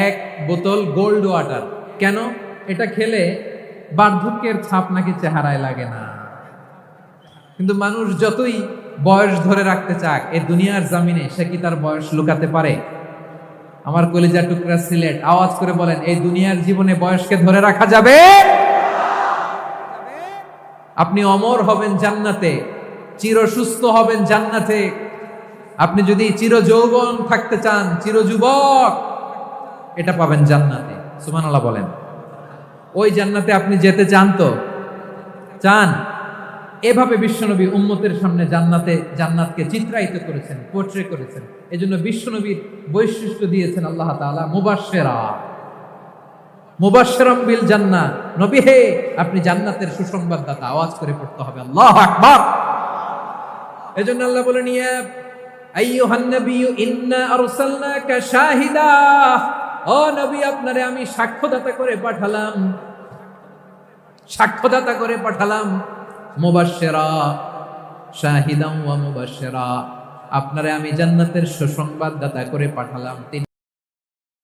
এক বোতল gold water. কেন? এটা খেলে বার্ধক্যের ছাপ নাকি চেহারায় লাগে না। কিন্তু মানুষ যতই বয়স ধরে রাখতে চাক এই দুনিয়ার জামিনে, সে কি তার বয়স লুকাতে পারে? আমার কলিজা টুকরা সিলেট, আওয়াজ করে বলেন, এই দুনিয়ার জীবনে বয়সকে ধরে রাখা যাবে? আপনি অমর হবেন জান্নাতে, চির সুস্থ হবেন জান্নাতে। আপনি যদি চির যৌবন থাকতে চান, চির যুবক, এটা পাবেন জান্নাতে। সুবহানাল্লাহ বলেন। ওই জান্নাতে আপনি যেতে চান তো? চান? এভাবে বিশ্বনবী উম্মতের সামনে জান্নাতকে চিত্রায়িত করেছেন, পোর্ট্রে করেছেন। এজন্য বিশ্বনবীর বৈশিষ্ট্য দিয়েছেন আল্লাহ তাআলা মুবাশশিরাম বিল জান্নাহ। নবী হে, আপনি জান্নাতের সুসংবাদদাতা। আওয়াজ করে পড়তে হবে আল্লাহু আকবার। এজন্য আল্লাহ বলেন, ইয়া আইয়ুহান নাবিয়্যু ইন্না আরসালনাকা শাহিদা। ও নবী, আপনারে আমি সাক্ষ্যদাতা করে পাঠালাম। মুবাশশিরা শাহিদান ওয়া মুবাশশিরা, আপনারে আমি জান্নাতের সুসংবাদদাতা করে পাঠালাম।